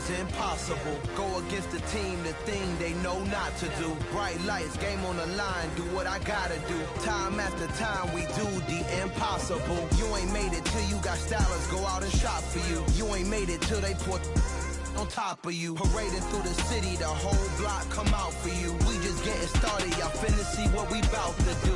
losing's impossible. Go against the team, the thing they know not to do. Bright lights, game on the line, do what I gotta do. Time after time, we do the impossible. You ain't made it till you got stylers, go out and shop for you. You ain't made it till they put on top of you. Parading through the city, the whole block come out for you. We just getting started, y'all finna see what we bout to do.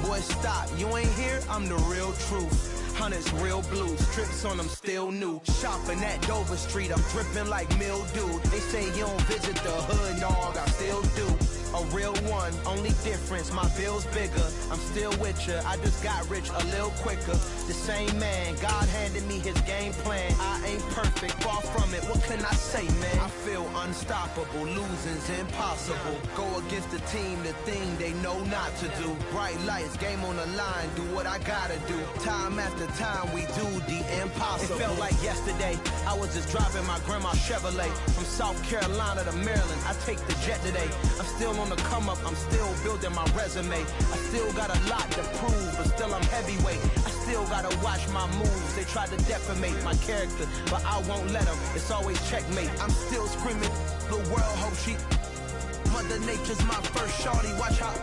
Boy, stop, you ain't here, I'm the real truth. Hunters, real blue, strips on them still new. Shopping at Dover Street, I'm dripping like mildew. They say you don't visit the hood, dog, I still do. A real one, only difference, my bill's bigger. I'm still with ya, I just got rich a little quicker. The same man, God handed me his game plan. I ain't perfect, far from it, what can I say, man? I feel unstoppable, losing's impossible. Go against the team, the thing they know not to do. Bright lights, game on the line, do what I gotta do. Time after time, we do the impossible. It felt like yesterday, I was just driving my grandma's Chevrolet. From South Carolina to Maryland, I take the jet today. I'm still on the come up, I'm still building my resume. I still got a lot to prove, but still I'm heavyweight. I still gotta watch my moves. They try to defamate my character, but I won't let them. It's always checkmate. I'm still screaming, the world hope she. Mother Nature's my first shorty, watch how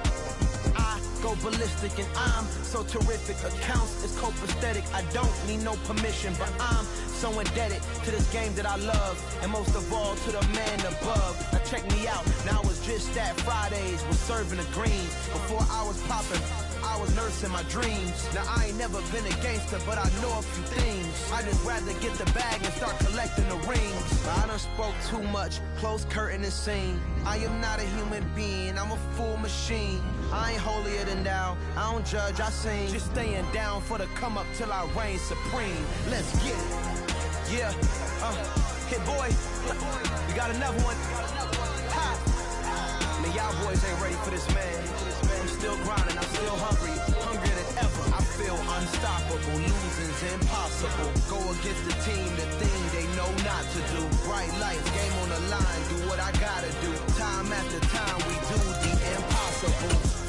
I go ballistic, and I'm so terrific. Accounts is copacetic. I don't need no permission, but I'm so indebted to this game that I love, and most of all to the man above. Now check me out, now it's just that Fridays was serving the greens. Before I was popping, I was nursing my dreams. Now I ain't never been a gangster, but I know a few things. I just rather get the bag and start collecting the rings. I done spoke too much, close curtain and scene. I am not a human being, I'm a full machine. I ain't holier than thou, I don't judge, I sing. Just staying down for the come up till I reign supreme. Let's get it. Yeah, hit boy, we got another one. Ha! Man, y'all boys ain't ready for this, man. I'm still grinding, I'm still hungry, hungrier than ever. I feel unstoppable, losing's impossible. Go against the team, the thing they know not to do. Bright lights, game on the line, do what I gotta do. Time after time, we do the impossible.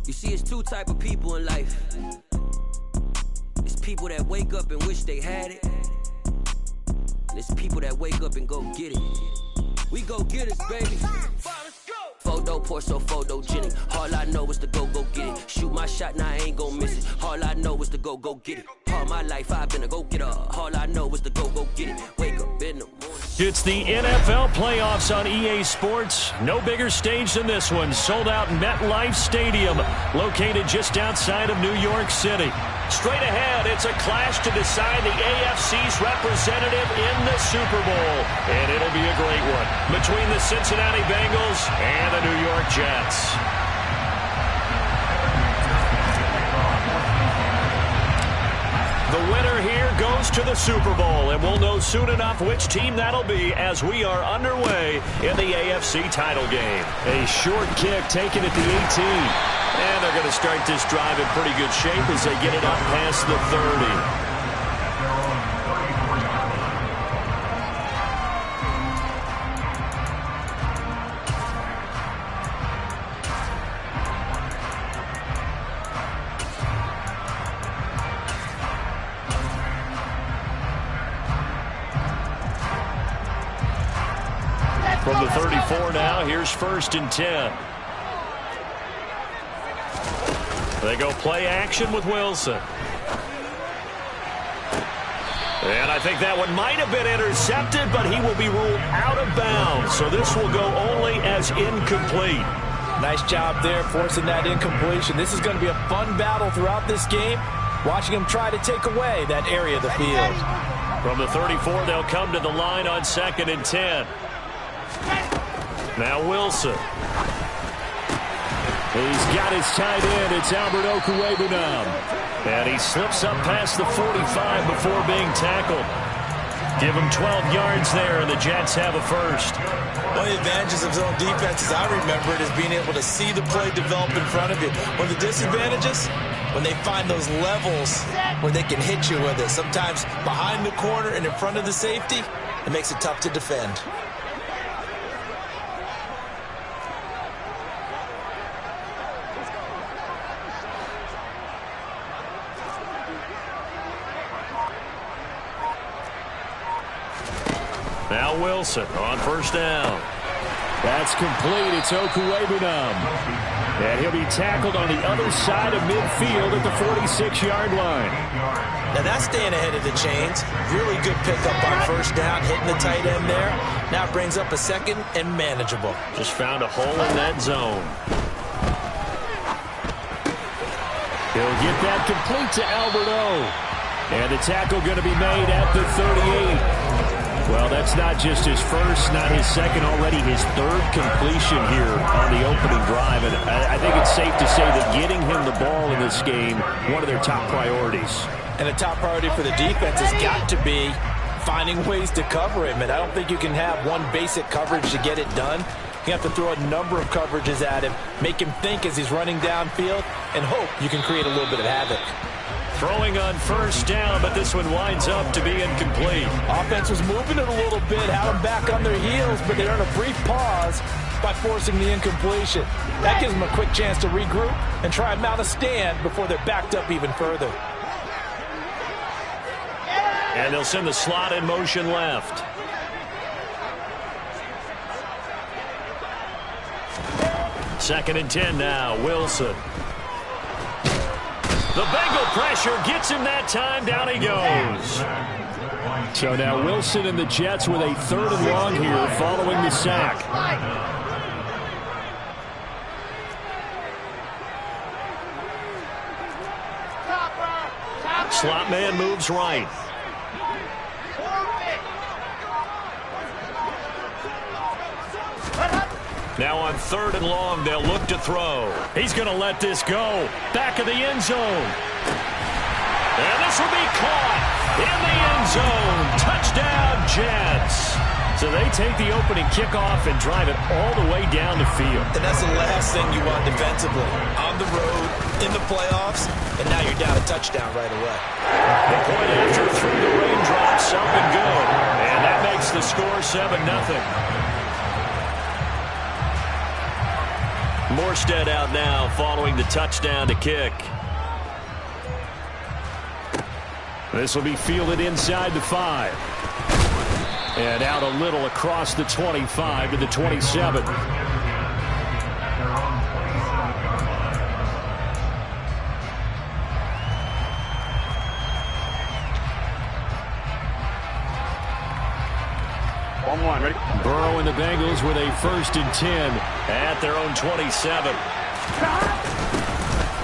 You see, it's two type of people in life. It's people that wake up and wish they had it. And it's people that wake up and go get it. We go get it, baby. Photo poor, so photogenic. All I know is to go get it. Shoot my shot, now I ain't gon' miss it. All I know is to go get it. All my life I've been a go-getter. All I know is to go get it. Wake up in the morning. It's the NFL playoffs on EA Sports. No bigger stage than this one. Sold out MetLife Stadium, located just outside of New York City. Straight ahead, it's a clash to decide the AFC's representative in the Super Bowl. And it'll be a great one between the Cincinnati Bengals and the New York Jets. The winner here goes to the Super Bowl, and we'll know soon enough which team that'll be as we are underway in the AFC title game. A short kick taken at the 18. And they're going to start this drive in pretty good shape as they get it up past the 30. From the 34 now, here's 1st and 10. They go play action with Wilson. And I think that one might have been intercepted, but he will be ruled out of bounds. So this will go only as incomplete. Nice job there forcing that incompletion. This is going to be a fun battle throughout this game, watching him try to take away that area of the field. From the 34, they'll come to the line on 2nd and 10. Now Wilson. He's got his tight end. It's Albert Okwuegbunam now. And he slips up past the 45 before being tackled. Give him 12 yards there, and the Jets have a first. One of the advantages of zone defense, as I remember it, is being able to see the play develop in front of you. One of the disadvantages, when they find those levels where they can hit you with it. Sometimes behind the corner and in front of the safety, it makes it tough to defend. Now Wilson on first down. That's complete. It's Okuwebunam. And he'll be tackled on the other side of midfield at the 46-yard line. Now that's staying ahead of the chains. Really good pickup on first down, hitting the tight end there. Now it brings up a second and manageable. Just found a hole in that zone. He'll get that complete to Alberto. And the tackle going to be made at the 38. Well, that's not just his first, not his second, already his third completion here on the opening drive. And I think it's safe to say that getting him the ball in this game, one of their top priorities. And the top priority for the defense has got to be finding ways to cover him. And I don't think you can have one basic coverage to get it done. You have to throw a number of coverages at him, make him think as he's running downfield, and hope you can create a little bit of havoc. Throwing on first down, but this one winds up to be incomplete. Offense was moving it a little bit, had them back on their heels, but they earned a brief pause by forcing the incompletion. That gives them a quick chance to regroup and try and mount a stand before they're backed up even further. And they'll send the slot in motion left. Second and 10 now, Wilson. The Bengal pressure gets him that time. Down he goes. So now Wilson and the Jets with a third and long here following the sack. Slot man moves right. Now on third and long, they'll look to throw. He's going to let this go. Back of the end zone. And this will be caught in the end zone. Touchdown, Jets. So they take the opening kickoff and drive it all the way down the field. And that's the last thing you want defensively. On the road, in the playoffs, and now you're down a touchdown right away. The point after through the raindrops, up and good. And that makes the score 7-0. Morstead out now following the touchdown to kick. This will be fielded inside the 5. And out a little across the 25 to the 27. Ready? Burrow and the Bengals with a first and 10 at their own 27.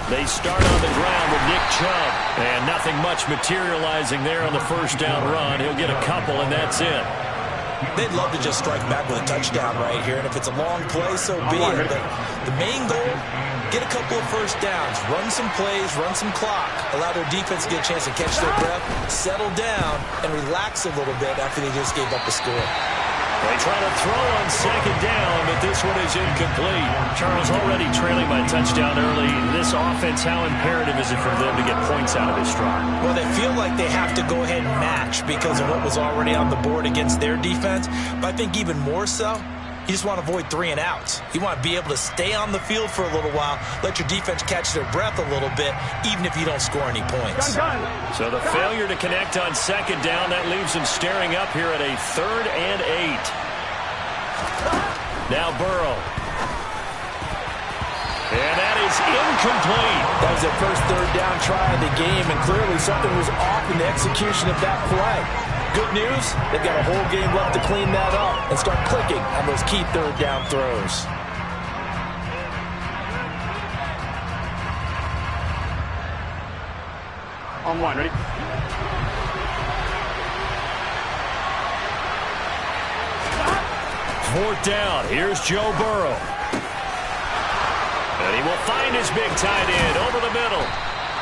They start on the ground with Nick Chubb, and nothing much materializing there on the first down run. He'll get a couple, and that's it. They'd love to just strike back with a touchdown right here, and if it's a long play, so be it. But the main goal, get a couple of first downs, run some plays, run some clock, allow their defense to get a chance to catch their breath, settle down, and relax a little bit after they just gave up a score. They try to throw on second down, but this one is incomplete. Charles already trailing by touchdown early. This offense, how imperative is it for them to get points out of this drive? Well, they feel like they have to go ahead and match because of what was already on the board against their defense. But I think even more so, you just want to avoid 3 and outs. You want to be able to stay on the field for a little while, let your defense catch their breath a little bit, even if you don't score any points. So the failure to connect on second down, that leaves them staring up here at a 3rd and 8. Now Burrow. And that is incomplete. That was their first third down try of the game, and clearly something was off in the execution of that play. Good news, they've got a whole game left to clean that up and start clicking on those key third down throws. On one, ready? Fourth down, here's Joe Burrow. And he will find his big tight end over the middle.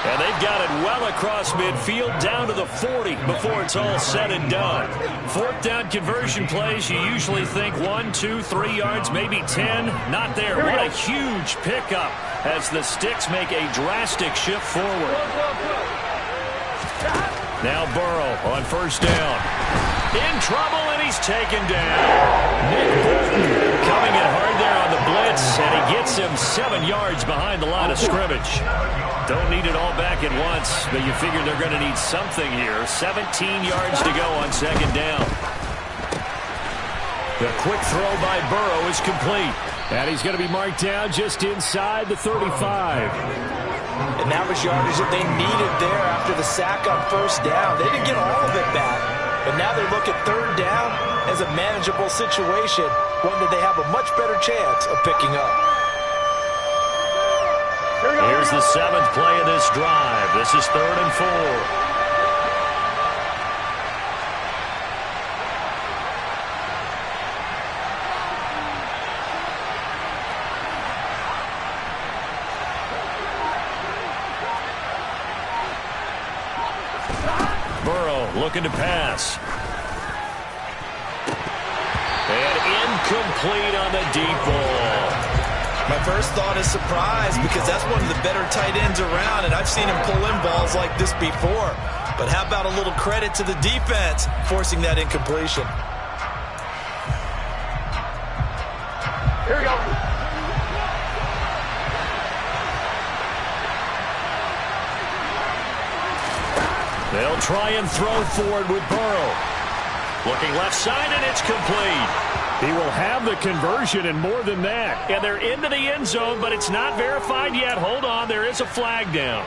And they've got it well across midfield down to the 40 before it's all said and done. Fourth down conversion plays, you usually think 1, 2, 3 yards, maybe 10. Not there. What a huge pickup as the Sticks make a drastic shift forward. Now Burrow on first down. In trouble, and he's taken down. Nick Bolton coming in hard there on the blitz, and he gets him 7 yards behind the line of scrimmage. Don't need it all back at once, but you figure they're going to need something here. 17 yards to go on second down. The quick throw by Burrow is complete. And he's going to be marked down just inside the 35. And that was yardage that they needed there after the sack on first down. They didn't get all of it back, but now they look at third down as a manageable situation, one that they have a much better chance of picking up. Here's the 7th play of this drive. This is 3rd and 4. Burrow looking to pass. And incomplete on the deep ball. My first thought is surprise, because that's one of the better tight ends around, and I've seen him pull in balls like this before. But how about a little credit to the defense forcing that incompletion? Here we go. They'll try and throw forward with Burrow. Looking left side, and it's complete. He will have the conversion and more than that. And they're into the end zone, but it's not verified yet. Hold on, there is a flag down.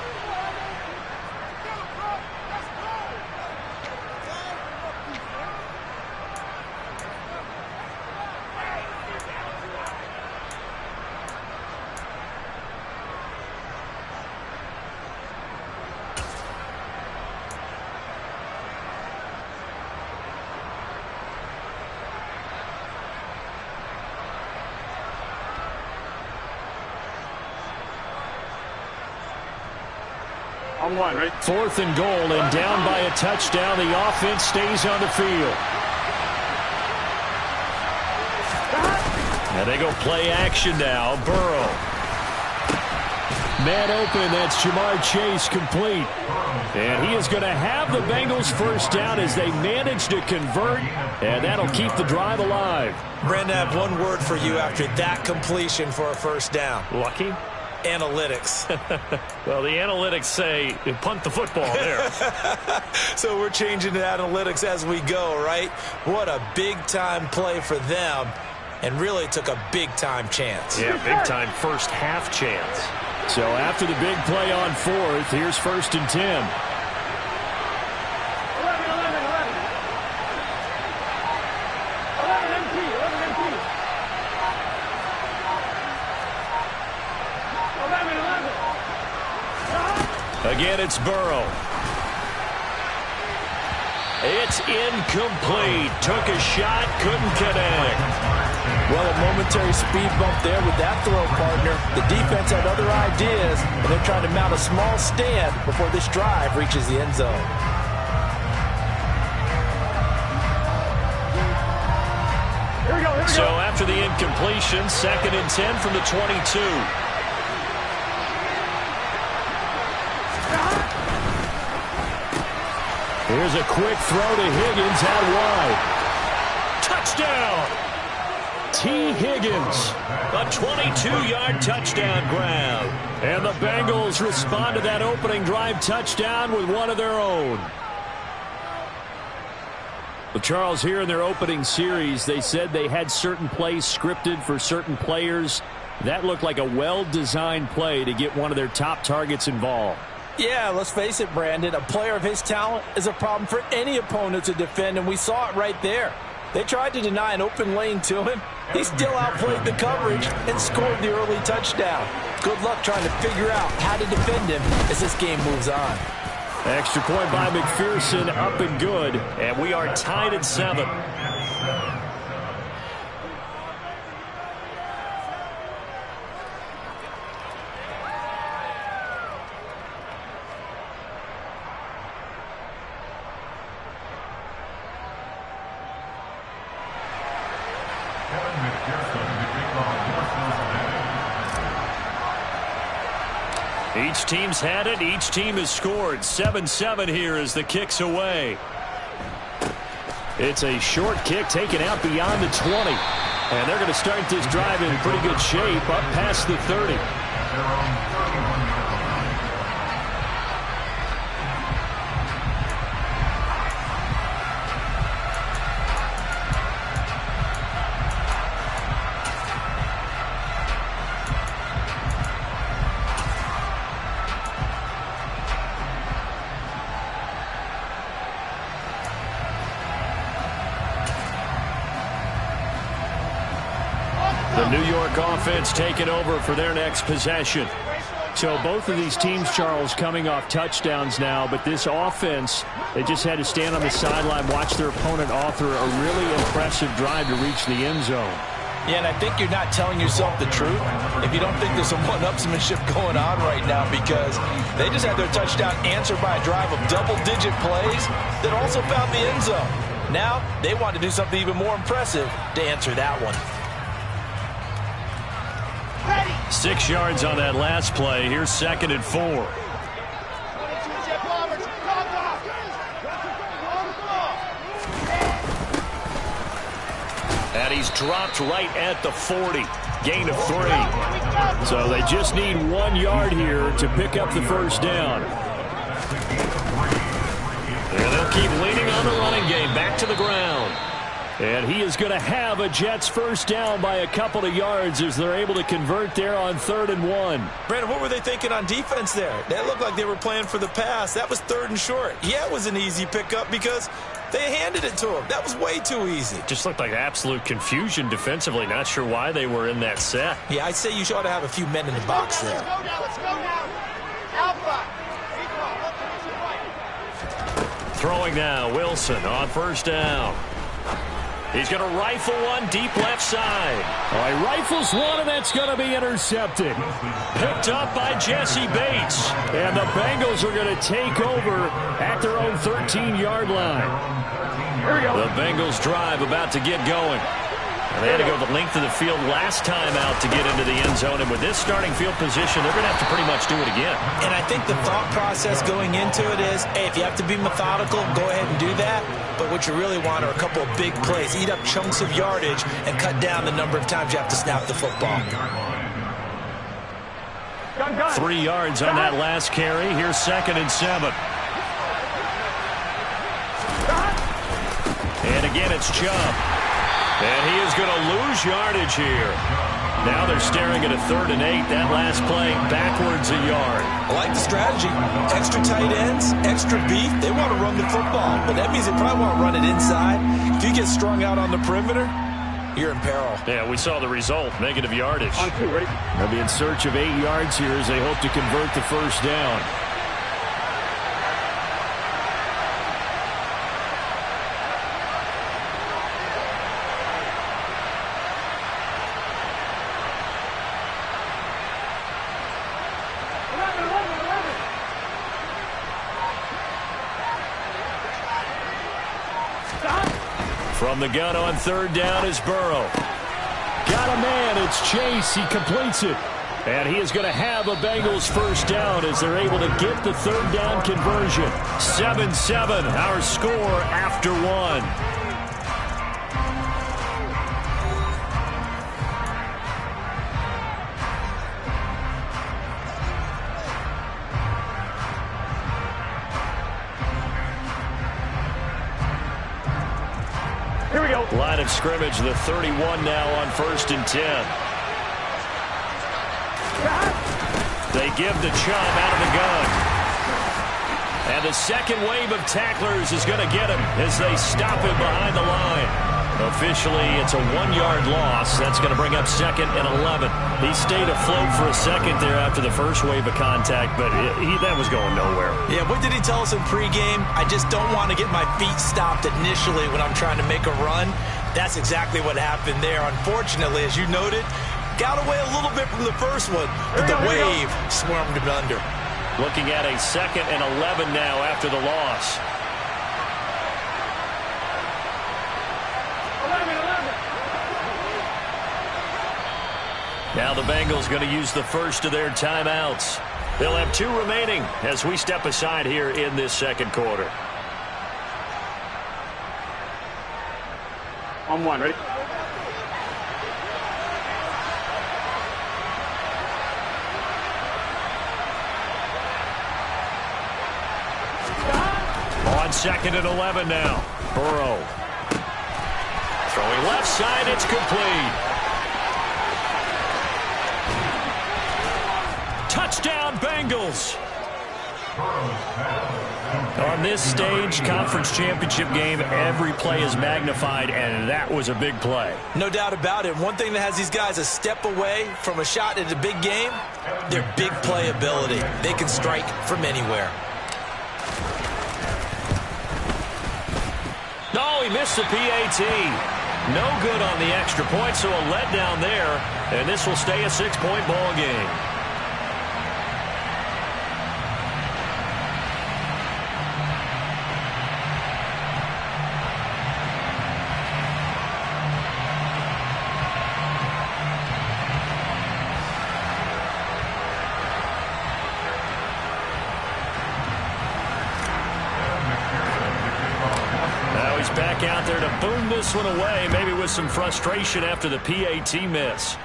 On one, right? 4th and goal, and down by a touchdown. The offense stays on the field. And they go play action now. Burrow. Man open, that's Jamar Chase, complete. And he is going to have the Bengals first down as they manage to convert, and that'll keep the drive alive. Brandon, I have one word for you after that completion for a first down. Lucky? Analytics. Well, the analytics say punt the football there. So we're changing to analytics as we go, right? What a big-time play for them, and really took a big-time chance. Yeah, big-time first half chance. So after the big play on 4th, here's 1st and 10. Again, it's Burrow. It's incomplete. Took a shot, couldn't connect. Well, a momentary speed bump there with that throw, partner. The defense had other ideas, and they're trying to mount a small stand before this drive reaches the end zone. Here we go, here we go. So after the incompletion, 2nd and 10 from the 22. Here's a quick throw to Higgins out wide. Touchdown! T. Higgins, a 22-yard touchdown grab. And the Bengals respond to that opening drive touchdown with one of their own. Well, Charles, here in their opening series, they said they had certain plays scripted for certain players. That looked like a well-designed play to get one of their top targets involved. Yeah, let's face it, Brandon. A player of his talent is a problem for any opponent to defend, and we saw it right there. They tried to deny an open lane to him. He still outplayed the coverage and scored the early touchdown. Good luck trying to figure out how to defend him as this game moves on. Extra point by McPherson, up and good, and we are tied at 7. Each team's had it. Each team has scored. 7-7 here as the kick's away. It's a short kick taken out beyond the 20. And they're going to start this drive in pretty good shape up past the 30. The New York offense taking over for their next possession. So both of these teams, Charles, coming off touchdowns now, but this offense, they just had to stand on the sideline, watch their opponent author a really impressive drive to reach the end zone. Yeah, and I think you're not telling yourself the truth if you don't think there's some one-upsmanship going on right now, because they just had their touchdown answered by a drive of double-digit plays that also found the end zone. Now they want to do something even more impressive to answer that one. 6 yards on that last play. Here's 2nd and 4. And he's dropped right at the 40. Gain of 3. So they just need 1 yard here to pick up the first down. And they'll keep leaning on the running game. Back to the ground. And he is going to have a Jets first down by a couple of yards as they're able to convert there on 3rd and 1. Brandon, what were they thinking on defense there? That looked like they were playing for the pass. That was 3rd and short. Yeah, it was an easy pickup because they handed it to him. That was way too easy. Just looked like absolute confusion defensively. Not sure why they were in that set. Yeah, I'd say you ought to have a few men in the box there. Let's go now. Alpha. Throwing now, Wilson on first down. He's going to rifle one deep left side. All right, rifles one, and that's going to be intercepted. Picked up by Jesse Bates. And the Bengals are going to take over at their own 13-yard line. Here we go. The Bengals drive about to get going. And they had to go the length of the field last time out to get into the end zone. And with this starting field position, they're going to have to pretty much do it again. And I think the thought process going into it is, hey, if you have to be methodical, go ahead and do that. But what you really want are a couple of big plays. Eat up chunks of yardage and cut down the number of times you have to snap the football. 3 yards on that last carry. Here's 2nd and 7. And again, it's Chubb. And he is going to lose yardage here. Now they're staring at a 3rd and 8. That last play backwards a yard. I like the strategy. Extra tight ends, extra beef. They want to run the football, but that means they probably want to run it inside. If you get strung out on the perimeter, you're in peril. Yeah, we saw the result. Negative yardage. On 2, ready? They'll be in search of 8 yards here as they hope to convert the first down. From the gun on 3rd down is Burrow. Got a man. It's Chase. He completes it. And he is going to have a Bengals first down as they're able to get the 3rd down conversion. 7-7, our score after 1. Here we go. Line of scrimmage, the 31 now on 1st and 10. They give the Chubb out of the gun. And the second wave of tacklers is going to get him as they stop him behind the line. Officially, it's a 1-yard loss. That's going to bring up 2nd and 11. He stayed afloat for a second there after the first wave of contact, but that was going nowhere. Yeah, what did he tell us in pregame? I just don't want to get my feet stopped initially when I'm trying to make a run. That's exactly what happened there. Unfortunately, as you noted, got away a little bit from the first one, but the wave swarmed him under. Looking at a 2nd and 11 now after the loss. Now the Bengals going to use the first of their timeouts. They'll have 2 remaining as we step aside here in this second quarter. On 1, ready? On 2nd and 11 now. Burrow. Throwing left side, it's complete. Touchdown, Bengals. On this stage, conference championship game, every play is magnified, and that was a big play. No doubt about it. One thing that has these guys a step away from a shot in a big game, their big play ability. They can strike from anywhere. No, he missed the PAT. No good on the extra point, so a letdown there, and this will stay a 6-point ball game. Back out there to boom this one away, maybe with some frustration after the PAT miss.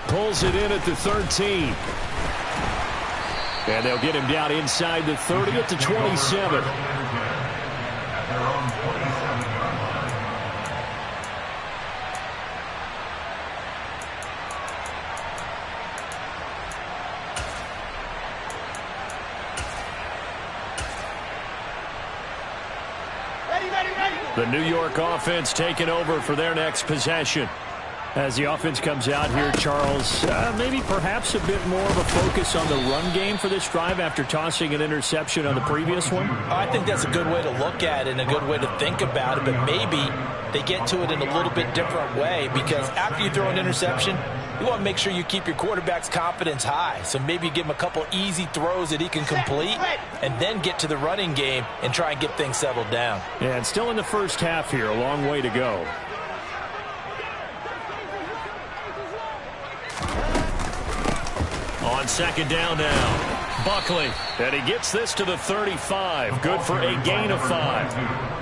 Pulls it in at the 13. And they'll get him down inside the 30 at the 27. The New York offense taking over for their next possession. As the offense comes out here, Charles, maybe perhaps a bit more of a focus on the run game for this drive after tossing an interception on the previous one? I think that's a good way to look at it and a good way to think about it, but maybe they get to it in a little bit different way, because after you throw an interception, you want to make sure you keep your quarterback's confidence high. So maybe you give him a couple easy throws that he can complete and then get to the running game and try and get things settled down. Yeah, and still in the first half here, a long way to go. On 2nd down now, Buckley, and he gets this to the 35. Good for a gain of 5.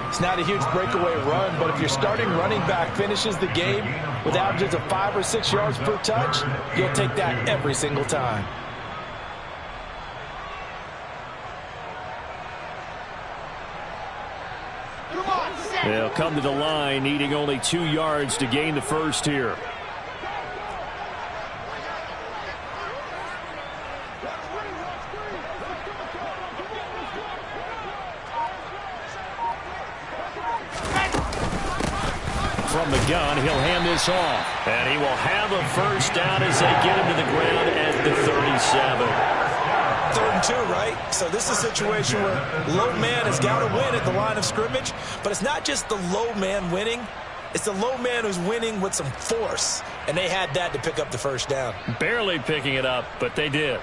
It's not a huge breakaway run, but if your starting running back finishes the game with averages of 5 or 6 yards per touch, you'll take that every single time. They'll come to the line, needing only 2 yards to gain the first here. From the gun, he'll hand this off. And he will have a first down as they get him to the ground at the 37. 3rd and 2, right? So this is a situation where low man has got to win at the line of scrimmage, but it's not just the low man winning. It's the low man who's winning with some force, and they had that to pick up the first down. Barely picking it up, but they did.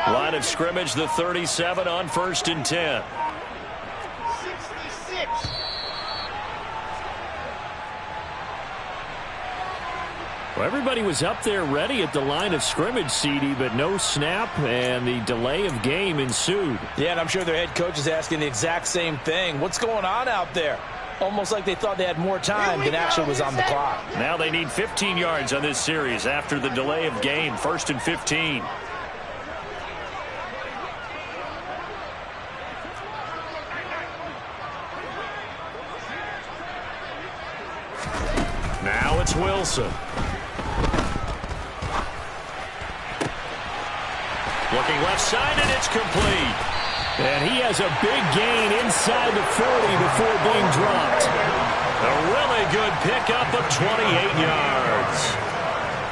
Line of scrimmage, the 37 on 1st and 10. 66. Well, everybody was up there ready at the line of scrimmage, CD, but no snap, and the delay of game ensued. Yeah, and I'm sure their head coach is asking the exact same thing. What's going on out there? Almost like they thought they had more time than actually was on the clock. Now they need 15 yards on this series after the delay of game. 1st and 15. Now it's Wilson. Looking left side, and it's complete. And he has a big gain inside the 40 before being dropped. A really good pickup of 28 yards.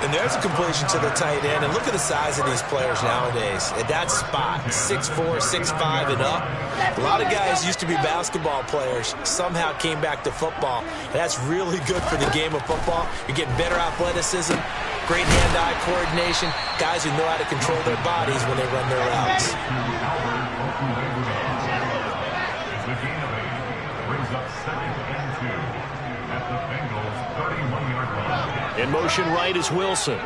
And there's a completion to the tight end. And look at the size of these players nowadays. At that spot, 6'4", 6'5", and up. A lot of guys used to be basketball players, somehow came back to football. And that's really good for the game of football. You're getting better athleticism, great hand-eye coordination, guys who know how to control their bodies when they run their routes. In motion right is Wilson.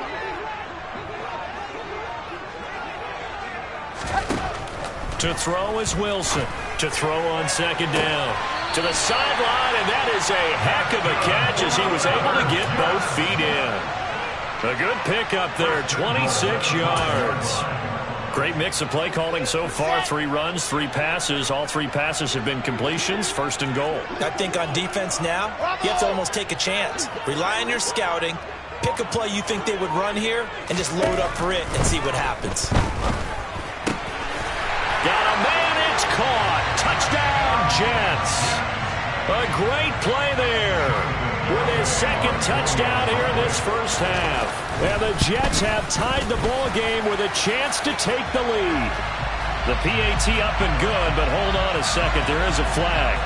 To throw is Wilson. To throw on second down. To the sideline, and that is a heck of a catch as he was able to get both feet in. A good pickup there, 26 yards. Great mix of play calling so far. 3 runs, 3 passes. All 3 passes have been completions. First and goal. I think on defense now, you have to almost take a chance. Rely on your scouting. Pick a play you think they would run here, and just load up for it and see what happens. Got a man, it's caught. Touchdown, Jets. A great play there with his second touchdown here in this first half. And the Jets have tied the ball game with a chance to take the lead. The PAT up and good, but hold on a second. There is a flag.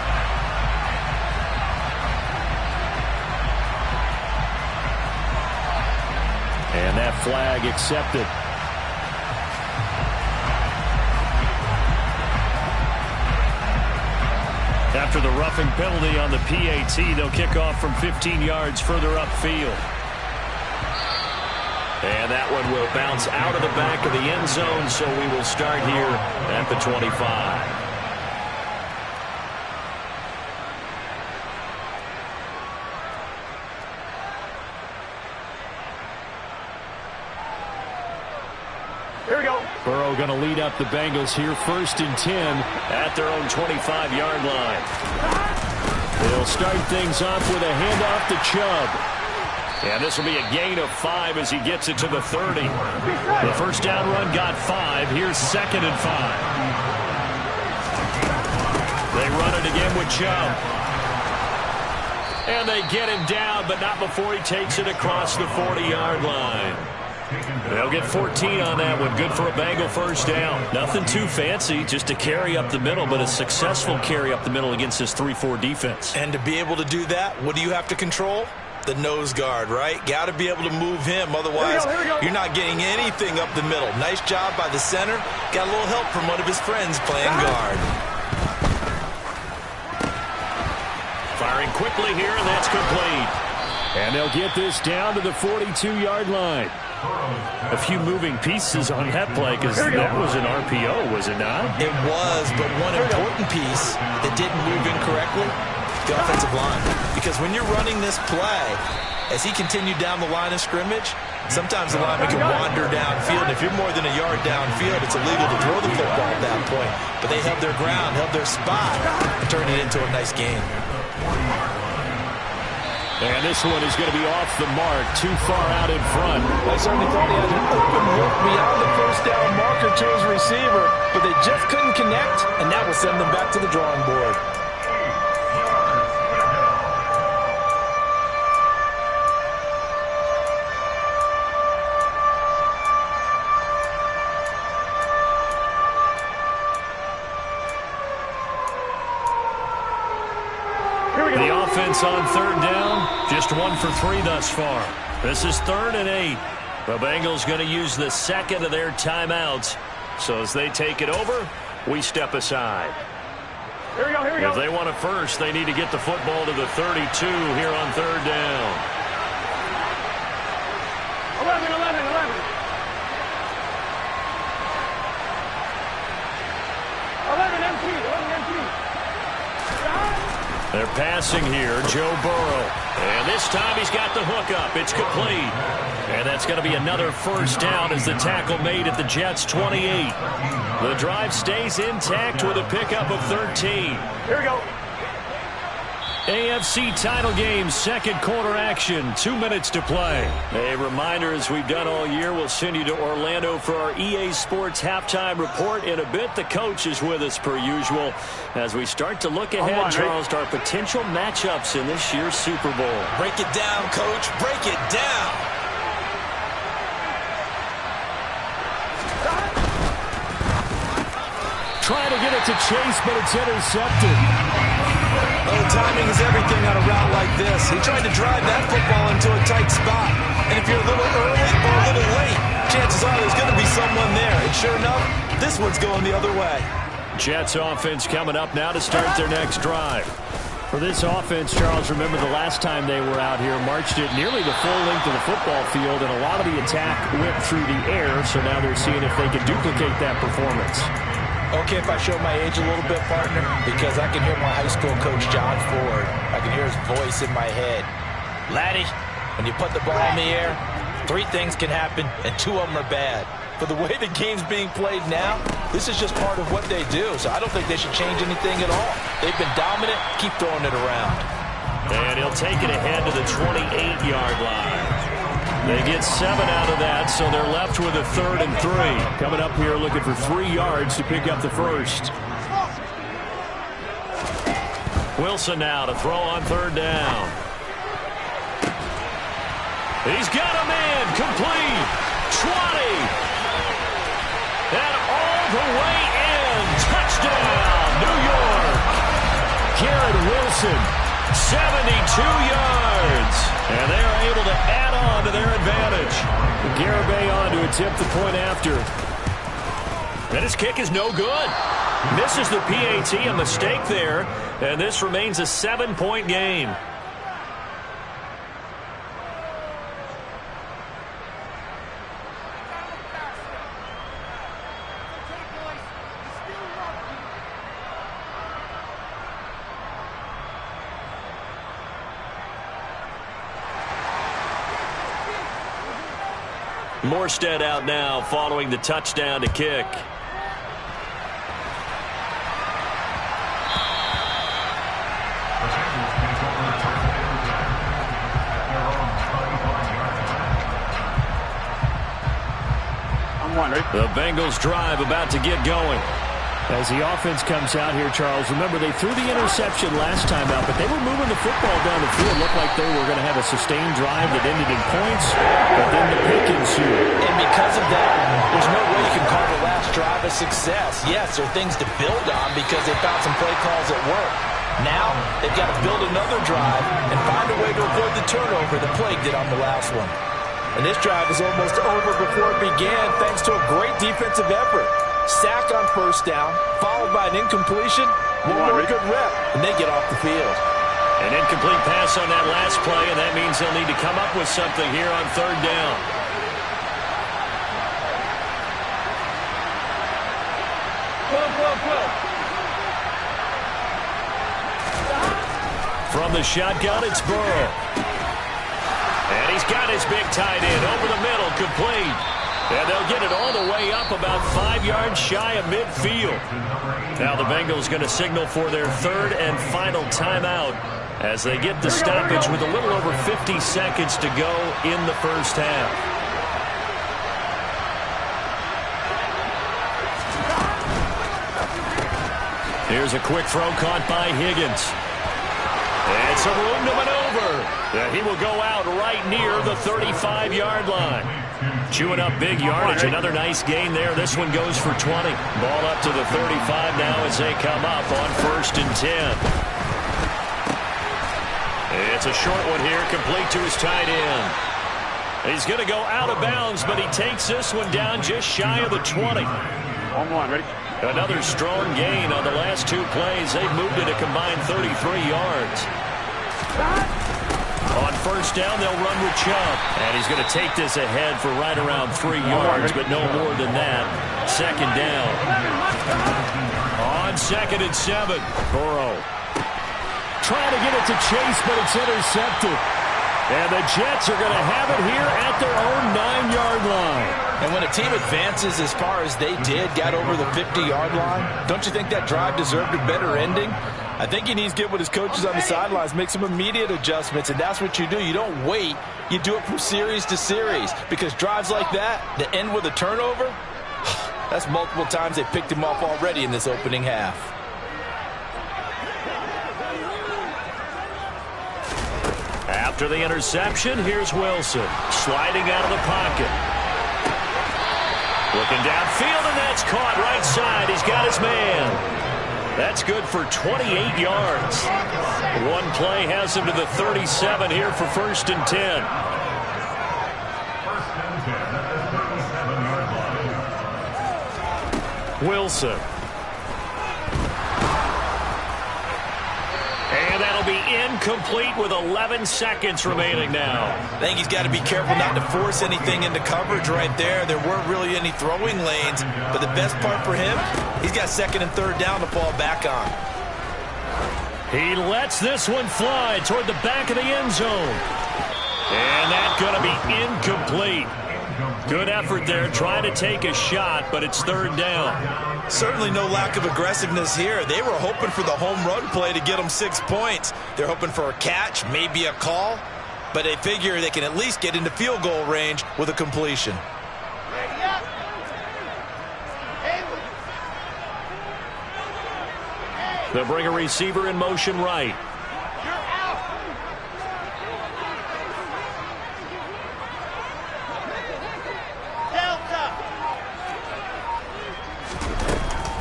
And that flag accepted. After the roughing penalty on the PAT, they'll kick off from 15 yards further upfield. And that one will bounce out of the back of the end zone, so we will start here at the 25. Here we go. Burrow going to lead up the Bengals here, 1st and 10 at their own 25-yard line. They'll start things off with a handoff to Chubb. And this will be a gain of 5 as he gets it to the 30. The first down run got 5. Here's 2nd and 5. They run it again with Chubb. And they get him down, but not before he takes it across the 40-yard line. They'll get 14 on that one. Good for a Bengal first down. Nothing too fancy, just a carry up the middle, but a successful carry up the middle against this 3-4 defense. And to be able to do that, what do you have to control? The nose guard, right? Got to be able to move him. Otherwise, you're not getting anything up the middle. Nice job by the center. Got a little help from one of his friends playing guard. Firing quickly here, and that's complete. And they'll get this down to the 42-yard line. A few moving pieces on that play because that was an RPO, was it not? It was, but one important piece that didn't move incorrectly, the offensive line. Because when you're running this play, as he continued down the line of scrimmage, sometimes the lineman can wander downfield. If you're more than a yard downfield, it's illegal to throw the football at that point. But they held their ground, held their spot, and turned it into a nice game. And this one is going to be off the mark, too far out in front. I certainly thought he had an open look beyond the first down marker to his receiver, but they just couldn't connect, and that will send them back to the drawing board. The offense on 3rd down, just 1 for 3 thus far. This is 3rd and 8. The Bengals going to use the second of their timeouts. So as they take it over, we step aside. Here we go, here we go. If they want it first, they need to get the football to the 32 here on 3rd down. 11, 11, 11. 11 empty, 11 empty. They're passing here, Joe Burrow. And this time he's got the hook up. It's complete. And that's going to be another first down as the tackle made at the Jets' 28. The drive stays intact with a pickup of 13. Here we go. AFC title game, 2nd quarter action, 2 minutes to play. A reminder, as we've done all year, we'll send you to Orlando for our EA Sports halftime report. In a bit, the coach is with us per usual as we start to look ahead, Charles, to our potential matchups in this year's Super Bowl. Break it down, Coach. Break it down. Trying to get it to Chase, but it's intercepted. Oh, timing is everything on a route like this. He tried to drive that football into a tight spot. And if you're a little early or a little late, chances are there's going to be someone there. And sure enough, this one's going the other way. Jets offense coming up now to start their next drive. For this offense, Charles, remember the last time they were out here, marched it nearly the full length of the football field, and a lot of the attack went through the air, so now they're seeing if they can duplicate that performance. Okay, if I show my age a little bit, partner, because I can hear my high school coach, John Ford. I can hear his voice in my head. Laddie, when you put the ball in the air, 3 things can happen, and 2 of them are bad. For the way the game's being played now, this is just part of what they do, so I don't think they should change anything at all. They've been dominant. Keep throwing it around. And he'll take it ahead to the 28-yard line. They get 7 out of that, so they're left with a 3rd and 3. Coming up here looking for 3 yards to pick up the first. Wilson now to throw on 3rd down. He's got a man complete. 20. And all the way in. Touchdown, New York. Garrett Wilson, 72 yards. And they are able to add on to their advantage. Garibay on to attempt the point after. And his kick is no good. Misses the PAT, a mistake there. And this remains a 7-point game. Morstead out now following the touchdown to kick. The Bengals drive about to get going. As the offense comes out here, Charles, remember they threw the interception last time out, but they were moving the football down the field. Looked like they were going to have a sustained drive that ended in points, but then the pick ensued. And because of that, there's no way you can call the last drive a success. Yes, there are things to build on because they found some play calls that work. Now, they've got to build another drive and find a way to avoid the turnover that plagued it on the last one. And this drive is almost over before it began thanks to a great defensive effort. Sack on 1st down, followed by an incompletion. One more good rep, and they get off the field. An incomplete pass on that last play, and that means they'll need to come up with something here on 3rd down. From the shotgun, it's Burrow. And he's got his big tight end over the middle, complete. And they'll get it all the way up about 5 yards shy of midfield. Now the Bengals going to signal for their 3rd and final timeout as they get the stoppage with a little over 50 seconds to go in the first half. Here's a quick throw caught by Higgins. And some room to maneuver. And he will go out right near the 35-yard line. Chewing up big yardage. Another nice gain there. This one goes for 20. Ball up to the 35 now as they come up on 1st and 10. It's a short one here, complete to his tight end. He's going to go out of bounds, but he takes this one down just shy of the 20. Ready? Another strong gain on the last 2 plays. They've moved it a combined 33 yards. On 1st down, they'll run with Chubb. And he's going to take this ahead for right around 3 yards, but no more than that. 2nd down. On 2nd and 7, Burrow. Trying to get it to Chase, but it's intercepted. And the Jets are going to have it here at their own 9-yard line. And when a team advances as far as they did, got over the 50-yard line, don't you think that drive deserved a better ending? I think he needs to get with his coaches on the sidelines, make some immediate adjustments, and that's what you do. You don't wait. You do it from series to series because drives like that end with a turnover, that's multiple times they picked him off already in this opening half. After the interception, here's Wilson sliding out of the pocket. Looking downfield, and that's caught right side. He's got his man. That's good for 28 yards. One play has him to the 37 here for 1st and 10. Wilson. And that'll be incomplete with 11 seconds remaining now. I think he's got to be careful not to force anything into coverage right there. There weren't really any throwing lanes, but the best part for him, he's got second and third down to fall back on. He lets this one fly toward the back of the end zone. And that's going to be incomplete. Good effort there, trying to take a shot, but it's third down. Certainly no lack of aggressiveness here. They were hoping for the home run play to get them 6 points. They're hoping for a catch, maybe a call, but they figure they can at least get into field goal range with a completion. They'll bring a receiver in motion right.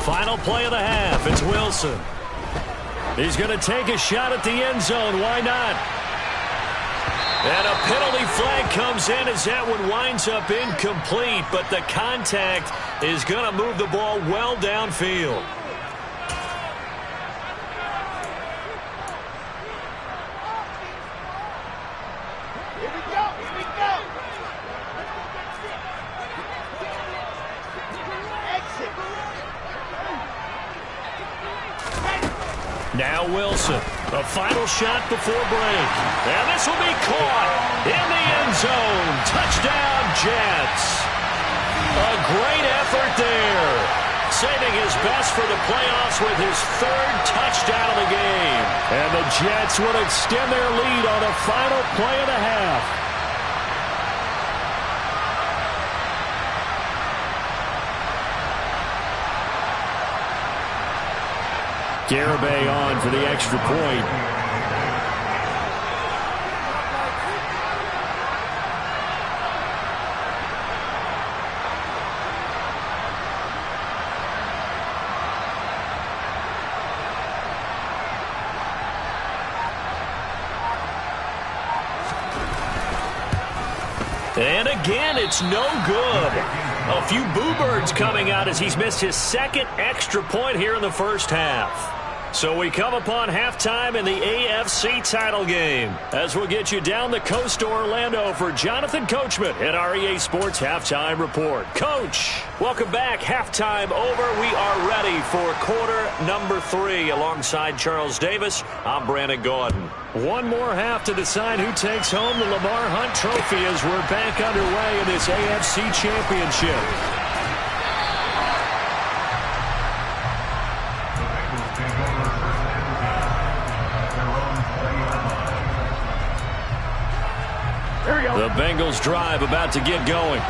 Final play of the half. It's Wilson. He's going to take a shot at the end zone. Why not? And a penalty flag comes in as that one winds up incomplete, but the contact is going to move the ball well downfield. Now Wilson, a final shot before break. And this will be caught in the end zone. Touchdown, Jets. A great effort there. Saving his best for the playoffs with his third touchdown of the game. And the Jets will extend their lead on the final play of the half. Garibay on for the extra point. And again, it's no good. A few boo birds coming out as he's missed his second extra point here in the first half. So we come upon halftime in the AFC title game as we'll get you down the coast to Orlando for Jonathan Coachman at our EA Sports Halftime Report. Coach, welcome back. Halftime over. We are ready for quarter number 3 alongside Charles Davis. I'm Brandon Gordon. One more half to decide who takes home the Lamar Hunt Trophy as we're back underway in this AFC Championship. The Bengals drive about to get going.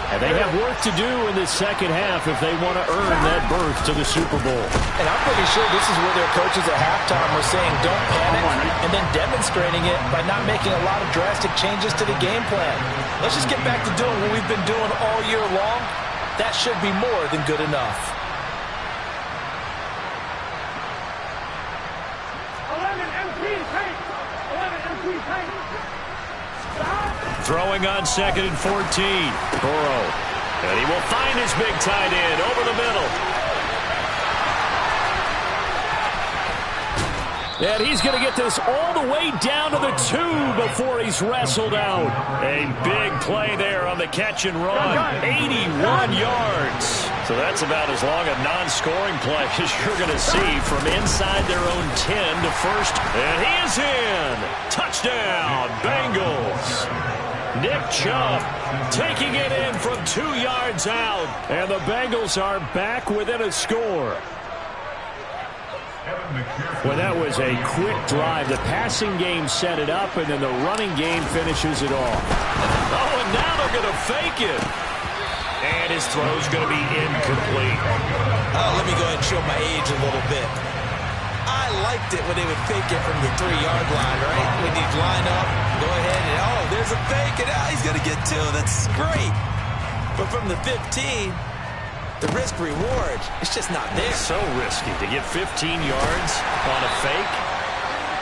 And they have work to do in this second half if they want to earn that berth to the Super Bowl. And I'm pretty sure this is where their coaches at halftime were saying don't panic and then demonstrating it by not making a lot of drastic changes to the game plan. Let's just get back to doing what we've been doing all year long. That should be more than good enough. 11 MP tank. 11 MP tank. Throwing on 2nd and 14. Burrow. And he will find his big tight end over the middle. And he's going to get this all the way down to the 2 before he's wrestled out. A big play there on the catch and run. 81 yards. So that's about as long a non-scoring play as you're going to see from inside their own 10 to first. And he is in. Touchdown, Bengals. Nick Chubb taking it in from 2 yards out. And the Bengals are back within a score. Well, that was a quick drive. The passing game set it up, and then the running game finishes it off. Oh, and now they're going to fake it. And his throw's going to be incomplete. Let me go ahead and show my age a little bit. I liked it when they would fake it from the 3-yard line, right? When you line up, go ahead and, oh, there's a fake, and he's going to get 2. That's great. But from the 15, the risk-reward, it's just not there. It's so risky to get 15 yards on a fake.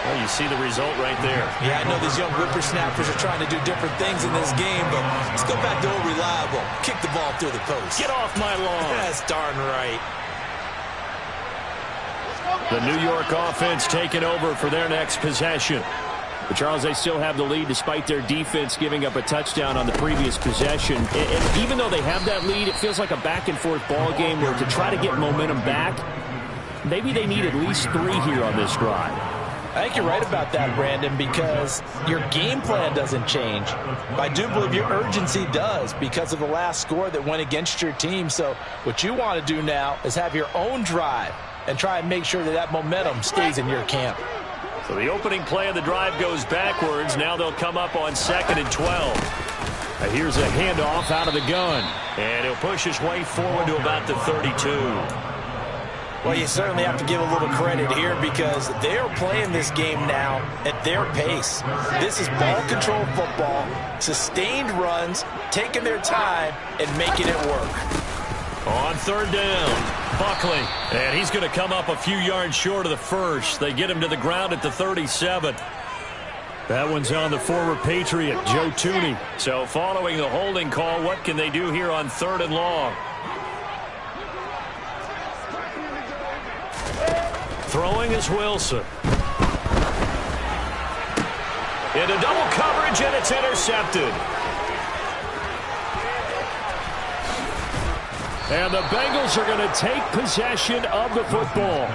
Well, you see the result right there. Yeah, I know these young whippersnappers are trying to do different things in this game, but let's go back to old reliable. Kick the ball through the post. Get off my lawn. That's darn right. The New York offense taking over for their next possession. But Charles, they still have the lead despite their defense giving up a touchdown on the previous possession. And even though they have that lead, it feels like a back-and-forth ball game where to try to get momentum back, maybe they need at least 3 here on this drive. I think you're right about that, Brandon, because your game plan doesn't change. But I do believe your urgency does because of the last score that went against your team. So what you want to do now is have your own drive and try and make sure that that momentum stays in your camp. So the opening play of the drive goes backwards. Now they'll come up on 2nd and 12. Here's a handoff out of the gun. And he'll push his way forward to about the 32. Well, you certainly have to give a little credit here because they are playing this game now at their pace. This is ball control football, sustained runs, taking their time, and making it work. On 3rd down. Buckley, and he's going to come up a few yards short of the first. They get him to the ground at the 37. That one's on the former Patriot, Joe Tooney. So following the holding call, what can they do here on 3rd and long? Throwing is Wilson. Into double coverage, and it's intercepted. And the Bengals are going to take possession of the football.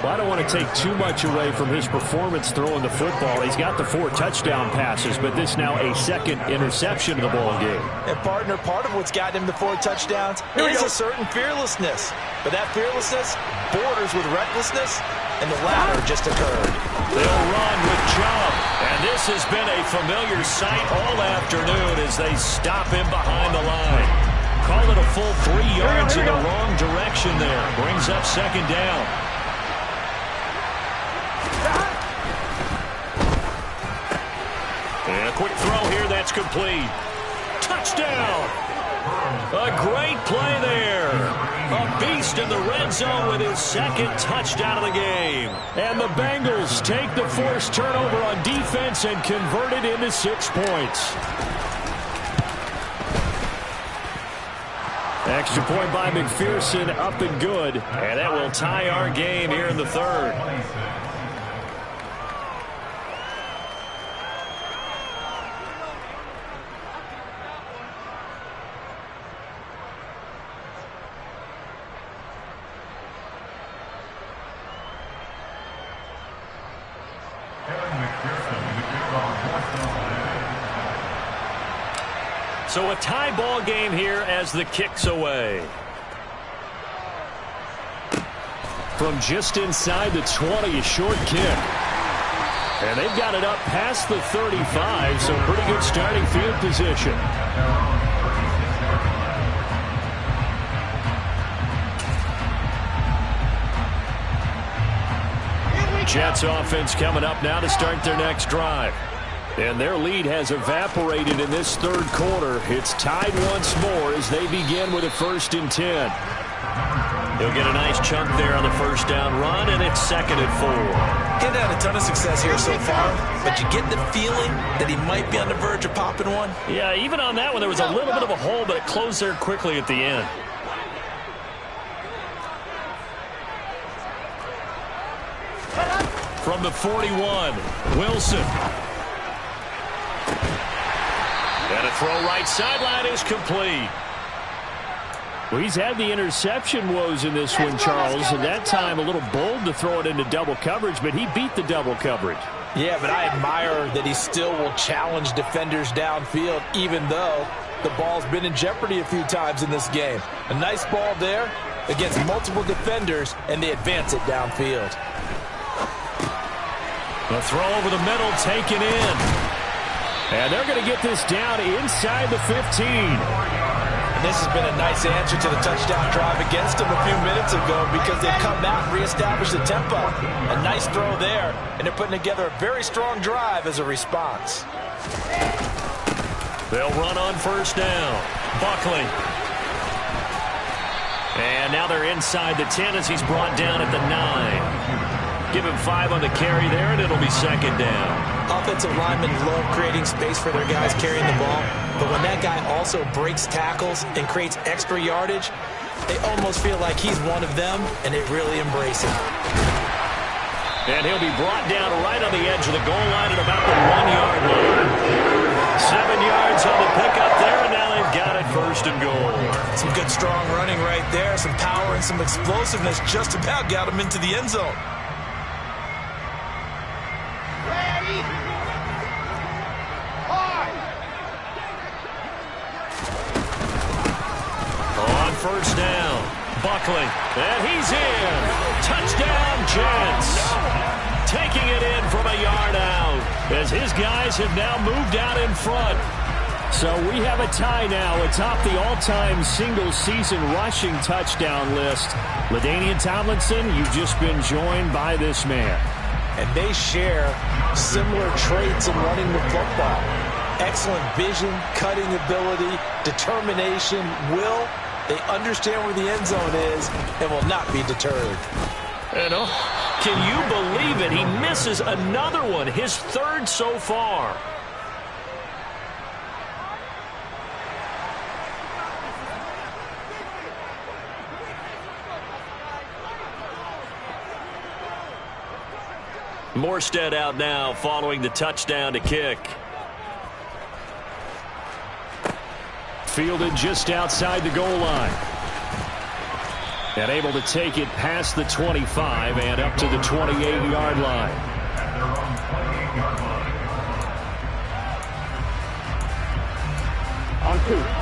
Well, I don't want to take too much away from his performance throwing the football. He's got the 4 touchdown passes, but this now a 2nd interception of the ball game. And, partner, part of what's gotten him the 4 touchdowns is a certain fearlessness. But that fearlessness borders with recklessness, and the latter just occurred. They'll run with Chubb. And this has been a familiar sight all afternoon as they stop him behind the line. Call it a full 3 yards in the wrong direction there. Brings up 2nd down. And a quick throw here, that's complete. Touchdown! A great play there. A beast in the red zone with his 2nd touchdown of the game. And the Bengals take the forced turnover on defense and convert it into 6 points. Extra point by McPherson, up and good. And that will tie our game here in the 3rd. So a tie ball game here as the kick's away. From just inside the 20, a short kick. And they've got it up past the 35, so pretty good starting field position. Jets offense coming up now to start their next drive. And their lead has evaporated in this 3rd quarter. It's tied once more as they begin with a 1st and 10. He'll get a nice chunk there on the 1st down run, and it's 2nd and 4. He hasn't had a ton of success here so far, but you get the feeling that he might be on the verge of popping one. Yeah, even on that one, there was a little bit of a hole, but it closed there quickly at the end. From the 41, Wilson. And a throw right sideline is complete. Well, he's had the interception woes in this one, Charles, and that time a little bold to throw it into double coverage, but he beat the double coverage. Yeah, but I admire that he still will challenge defenders downfield, even though the ball's been in jeopardy a few times in this game. A nice ball there against multiple defenders, and they advance it downfield. The throw over the middle taken in. And they're going to get this down inside the 15. And this has been a nice answer to the touchdown drive against them a few minutes ago because they've come out and reestablished the tempo. A nice throw there, and they're putting together a very strong drive as a response. They'll run on 1st down. Buckley. And now they're inside the 10 as he's brought down at the 9. Give him 5 on the carry there, and it'll be 2nd down. Offensive linemen love creating space for their guys carrying the ball, but when that guy also breaks tackles and creates extra yardage, they almost feel like he's one of them, and they really embrace it. And he'll be brought down right on the edge of the goal line at about the 1-yard line. 7 yards on the pickup there, and now they've got it first and goal. Some good strong running right there, some power and some explosiveness just about got him into the end zone. On first down, Buckley, and he's in. Touchdown, Jets. Taking it in from a yard out as his guys have now moved out in front. So we have a tie now atop the all-time single-season rushing touchdown list. LaDainian Tomlinson, you've just been joined by this man. And they share similar traits in running the football. Excellent vision, cutting ability, determination, will. They understand where the end zone is and will not be deterred. And can you believe it? He misses another one, his third so far. Morstead out now following the touchdown to kick. Fielded just outside the goal line. And able to take it past the 25 and up to the 28-yard line.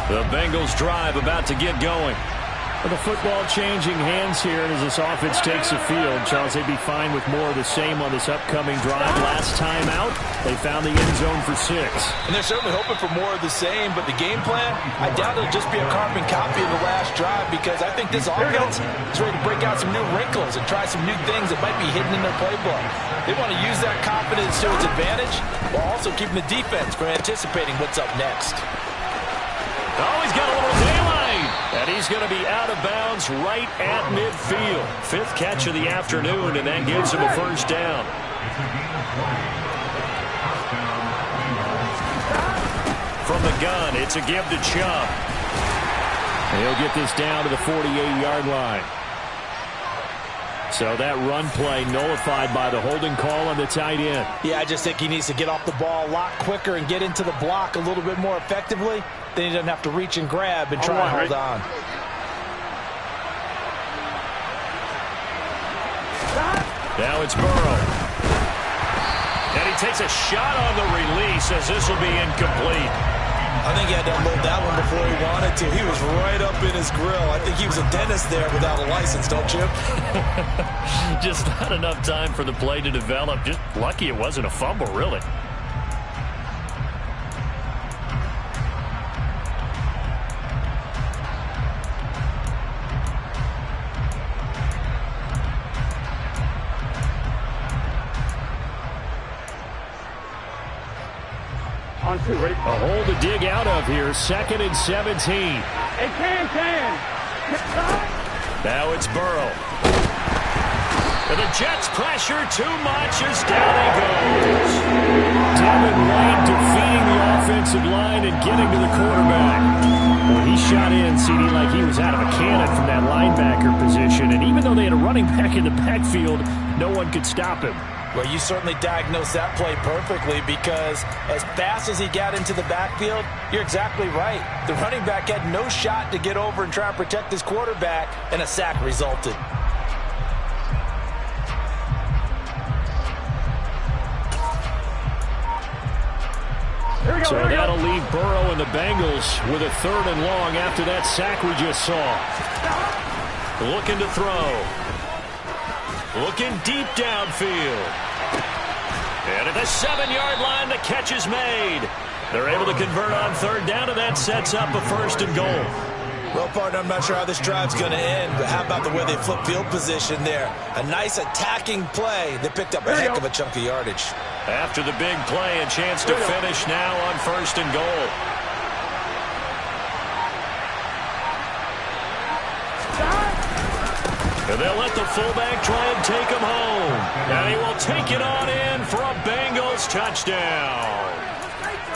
The Bengals drive about to get going. With the football changing hands here as this offense takes the field, Charles, they'd be fine with more of the same on this upcoming drive. Last time out, they found the end zone for 6. And they're certainly hoping for more of the same, but the game plan, I doubt it'll just be a carbon copy of the last drive because I think this offense is ready to break out some new wrinkles and try some new things that might be hidden in their playbook. They want to use that confidence to its advantage while also keeping the defense from anticipating what's up next. Oh, he's got a little daylight. And he's going to be out of bounds right at midfield. 5th catch of the afternoon, and that gives him a first down. From the gun, it's a give to Chubb. And he'll get this down to the 48-yard line. So that run play nullified by the holding call on the tight end. Yeah, I just think he needs to get off the ball a lot quicker and get into the block a little bit more effectively. Then he doesn't have to reach and grab and try and hold on. Now it's Burrow. And he takes a shot on the release as this will be incomplete. I think he had to unload that one before he wanted to. He was right up in his grill. I think he was a dentist there without a license, don't you? Just not enough time for the play to develop. Just lucky it wasn't a fumble, really. A hole to dig out of here. 2nd and 17. Hey, can. Now it's Burrow. And the Jets pressure too much as down he goes. Devin White defeating the offensive line and getting to the quarterback. Well, he shot in, CD, like he was out of a cannon from that linebacker position. And even though they had a running back in the backfield, no one could stop him. Well, you certainly diagnosed that play perfectly because as fast as he got into the backfield, you're exactly right. The running back had no shot to get over and try and protect his quarterback, and a sack resulted. So that'll leave Burrow and the Bengals with a 3rd and long after that sack we just saw. Looking to throw. Looking deep downfield. And at the 7-yard line, the catch is made. They're able to convert on 3rd down, and that sets up a 1st and goal. Well, partner, I'm not sure how this drive's going to end, but how about the way they flip field position there? A nice attacking play. They picked up a heck of a chunk of yardage. After the big play, a chance to finish now on 1st and goal. And they'll let the fullback try and take him home. And he will take it on in for a Bengals touchdown.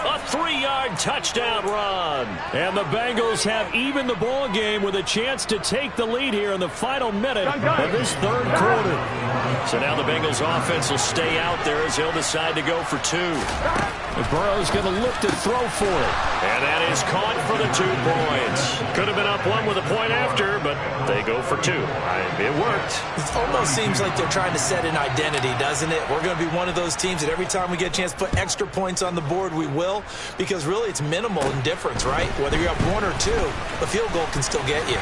A 3-yard touchdown run. And the Bengals have evened the ball game with a chance to take the lead here in the final minute of this third quarter. So now the Bengals offense will stay out there as he'll decide to go for 2. And Burrow's going to look to throw for it. And that is caught for the 2 points. Could have been up 1 with a point after, but they go for 2. It worked. It almost seems like they're trying to set an identity, doesn't it? We're going to be one of those teams that every time we get a chance to put extra points on the board, we will. Because really it's minimal in difference, right? Whether you're up 1 or 2, a field goal can still get you.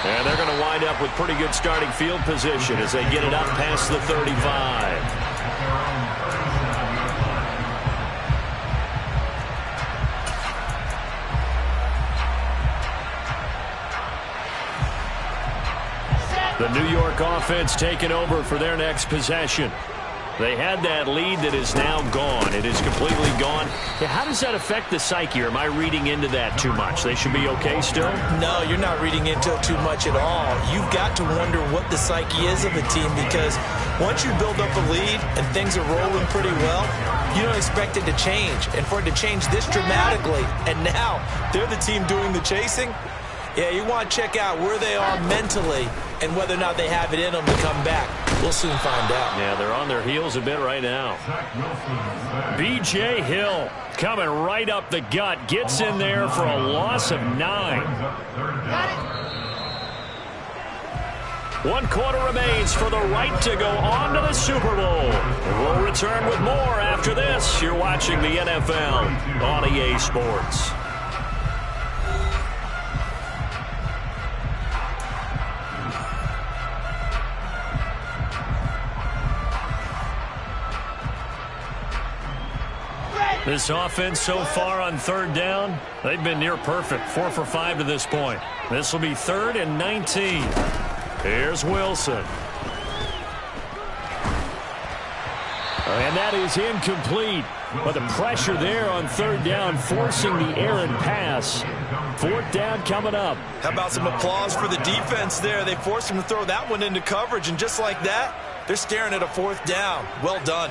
And they're going to wind up with pretty good starting field position as they get it up past the 35. The New York offense taking over for their next possession. They had that lead that is now gone. It is completely gone. How does that affect the psyche? Or am I reading into that too much? They should be okay still? No, you're not reading into it too much at all. You've got to wonder what the psyche is of a team, because once you build up a lead and things are rolling pretty well, you don't expect it to change. And for it to change this dramatically, and now they're the team doing the chasing, yeah, you want to check out where they are mentally and whether or not they have it in them to come back. We'll soon find out. Yeah, they're on their heels a bit right now. B.J. Hill coming right up the gut. Gets in there for a loss of 9. 1 quarter remains for the right to go on to the Super Bowl. We'll return with more after this. You're watching the NFL on EA Sports. This offense so far on 3rd down, they've been near perfect. 4 for 5 to this point. This will be 3rd and 19. Here's Wilson. And that is incomplete. But the pressure there on 3rd down, forcing the errant pass. 4th down coming up. How about some applause for the defense there? They forced him to throw that one into coverage, and just like that, they're staring at a 4th down. Well done.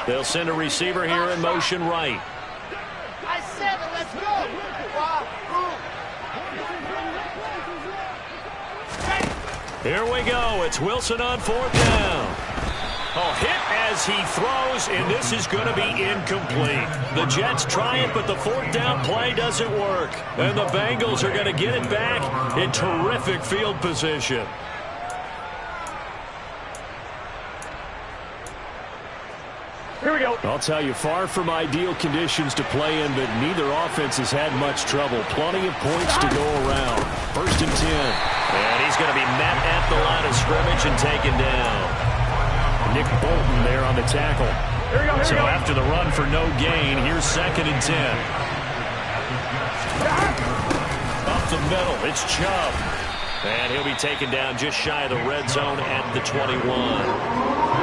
They'll send a receiver here in motion right. Let's go. Here we go. It's Wilson on 4th down. Oh, hit as he throws, and this is going to be incomplete. The Jets try it, but the 4th down play doesn't work. And the Bengals are going to get it back in terrific field position. Here we go. I'll tell you, far from ideal conditions to play in, but neither offense has had much trouble. Plenty of points to go around. 1st and 10. And he's going to be met at the line of scrimmage and taken down. Nick Bolton there on the tackle. Here we go. So after the run for no gain, here's 2nd and 10. Up the middle, it's Chubb. And he'll be taken down just shy of the red zone at the 21.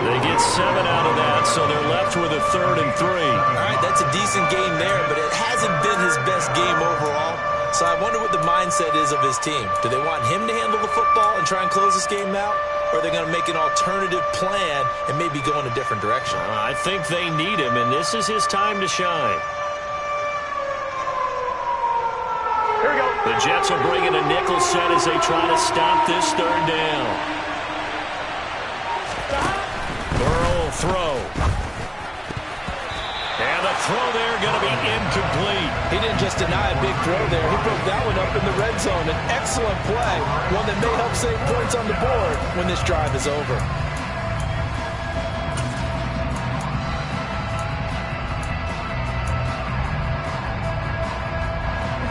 They get 7 out of that, so they're left with a 3rd and 3. All right, that's a decent game there, but it hasn't been his best game overall. So I wonder what the mindset is of his team. Do they want him to handle the football and try and close this game out? Or are they going to make an alternative plan and maybe go in a different direction? I think they need him, and this is his time to shine. Here we go. The Jets will bring in a nickel set as they try to stop this 3rd down. Burrow will throw. And the throw there going to be incomplete. He didn't just deny a big throw there. He broke that one up in the red zone. An excellent play. One that may help save points on the board when this drive is over.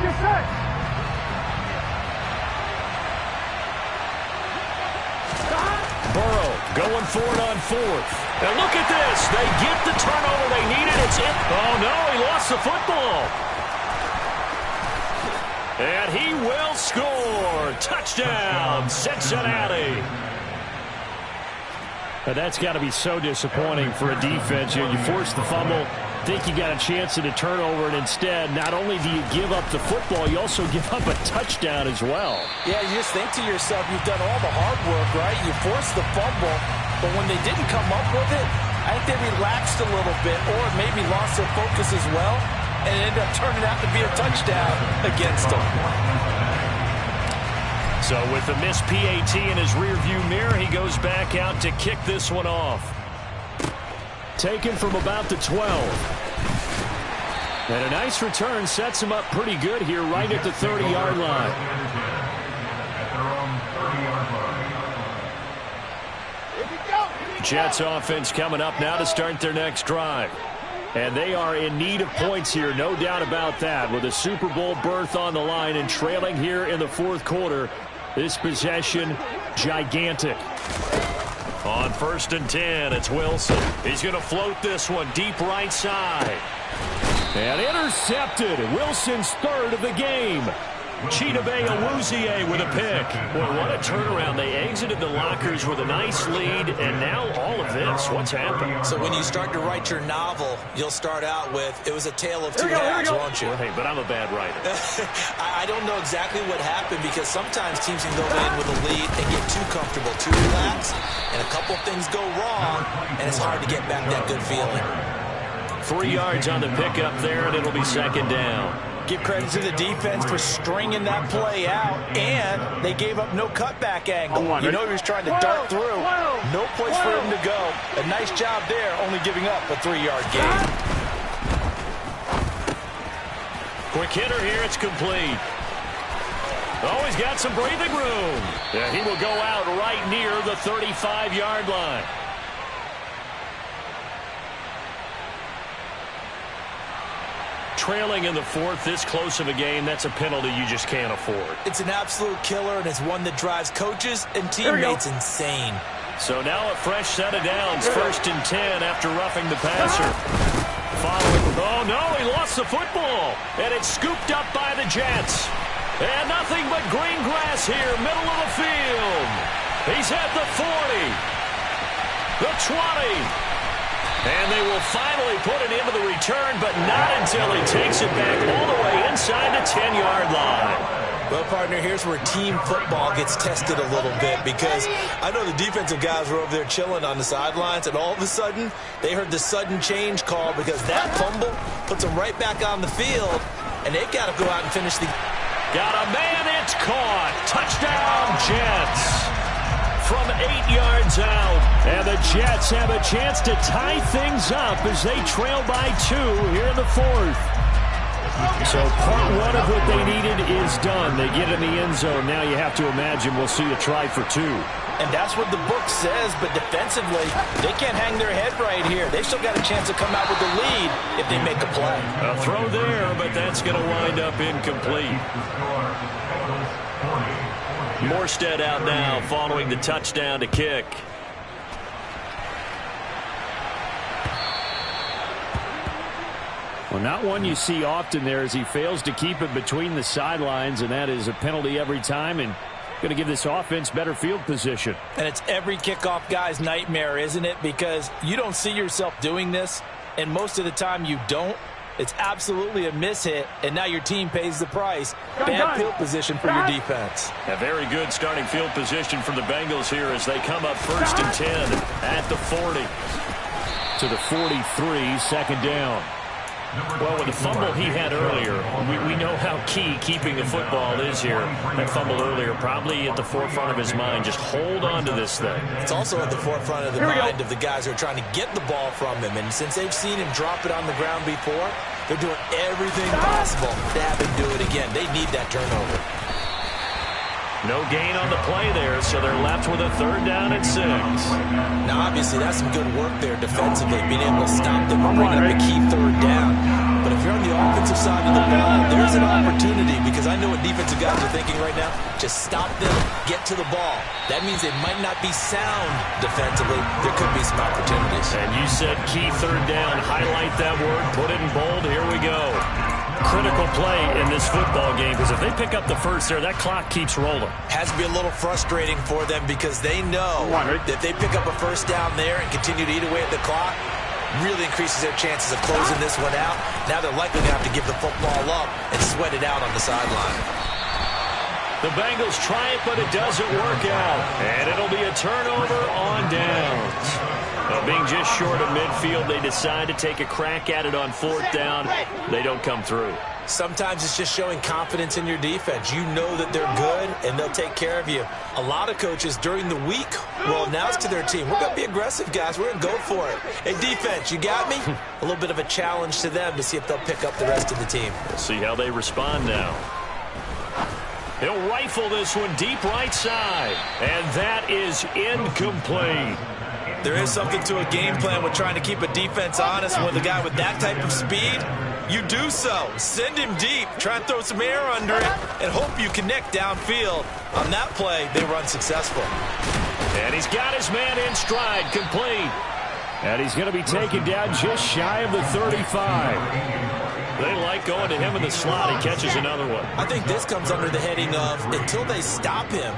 Get set. Burrow going for it on 4th. And look at this. They get the turnover they needed. It's in. Oh, no, he lost the football. And he will score. Touchdown, Cincinnati. But that's got to be so disappointing for a defense. You force the fumble, think you got a chance at a turnover, and instead, not only do you give up the football, you also give up a touchdown as well. Yeah, you just think to yourself, you've done all the hard work, right? You force the fumble, but when they didn't come up with it, I think they relaxed a little bit or maybe lost their focus as well, and it ended up turning out to be a touchdown against them. So with the missed PAT in his rearview mirror, he goes back out to kick this one off. Taken from about the 12. And a nice return sets him up pretty good here right at the 30-yard line. Jets offense coming up now to start their next drive. And they are in need of points here, no doubt about that. With a Super Bowl berth on the line and trailing here in the fourth quarter, this possession gigantic. On 1st and 10, it's Wilson. He's going to float this one deep right side. And intercepted. Wilson's third of the game. Chidobe Awuzie with a pick. Boy, what a turnaround. They exited the lockers with a nice lead, and now all of this. What's happened? So when you start to write your novel, you'll start out with, it was a tale of two halves, won't you? Well, hey, but I'm a bad writer. I don't know exactly what happened, because sometimes teams can go in with a lead and get too comfortable, too relaxed, and a couple things go wrong, and it's hard to get back that good feeling. 3 yards on the pickup there, and it'll be 2nd down. Give credit to the defense for stringing that play out, and they gave up no cutback angle. You know he was trying to dart through. No place for him to go. A nice job there, only giving up a 3-yard gain. Quick hitter here, it's complete. Oh, he's got some breathing room. Yeah, he will go out right near the 35-yard line. Trailing in the fourth, this close of a game, that's a penalty you just can't afford. It's an absolute killer, and it's one that drives coaches and teammates insane. So now a fresh set of downs, 1st and 10 after roughing the passer. Following, oh no, he lost the football, and it's scooped up by the Jets. And nothing but green grass here, middle of the field. He's at the 40, the 20. And they will finally put it into the return, but not until he takes it back all the way inside the 10-yard line. Well, partner, here's where team football gets tested a little bit, because I know the defensive guys were over there chilling on the sidelines, and all of a sudden, they heard the sudden change call, because that fumble puts them right back on the field, and they've got to go out and finish the... Got a man, it's caught. Touchdown, Jets. From 8 yards out. And the Jets have a chance to tie things up as they trail by 2 here in the fourth. So part one of what they needed is done. They get in the end zone. Now you have to imagine we'll see a try for 2. And that's what the book says, but defensively, they can't hang their head right here. They still got a chance to come out with the lead if they make a play. A throw there, but that's going to wind up incomplete. Morstead out now following the touchdown to kick. Well, not one you see often there as he fails to keep it between the sidelines, and that is a penalty every time and going to give this offense better field position. And it's every kickoff guy's nightmare, isn't it? Because you don't see yourself doing this, and most of the time you don't. It's absolutely a mishit, and now your team pays the price. Bad field position for your defense. A very good starting field position for the Bengals here as they come up 1st and 10 at the 40. To the 43, 2nd down. Well, with the fumble he had earlier, we know how key keeping the football is here. That fumble earlier probably at the forefront of his mind. Just hold on to this thing. It's also at the forefront of the mind of the guys who are trying to get the ball from him. And since they've seen him drop it on the ground before, they're doing everything possible to have him do it again. They need that turnover. No gain on the play there, so they're left with a 3rd down and 6. Now, obviously, that's some good work there defensively, being able to stop them and bring up a key 3rd down. But if you're on the offensive side of the ball, there's an opportunity, because I know what defensive guys are thinking right now. Just stop them, get to the ball. That means they might not be sound defensively. There could be some opportunities. And you said key 3rd down. Highlight that word. Put it in bold. Here we go. Critical play in this football game, because if they pick up the first there, that clock keeps rolling. Has to be a little frustrating for them, because they know that if they pick up a 1st down there and continue to eat away at the clock, really increases their chances of closing this one out. Now they're likely to have to give the football up and sweat it out on the sideline. The Bengals try it, but it doesn't work out. And it'll be a turnover on downs. Being just short of midfield, they decide to take a crack at it on 4th down. They don't come through. Sometimes it's just showing confidence in your defense. You know that they're good, and they'll take care of you. A lot of coaches during the week will announce to their team, we're going to be aggressive, guys. We're going to go for it. Hey, defense, you got me? A little bit of a challenge to them to see if they'll pick up the rest of the team. We'll see how they respond now. He'll rifle this one deep right side, and that is incomplete. There is something to a game plan with trying to keep a defense honest. With a guy with that type of speed, you do so. Send him deep, try and throw some air under it, and hope you connect downfield. On that play, they were unsuccessful. And he's got his man in stride, complete. And he's going to be taken down just shy of the 35. They like going to him in the slot. He catches another one. I think this comes under the heading of, until they stop him,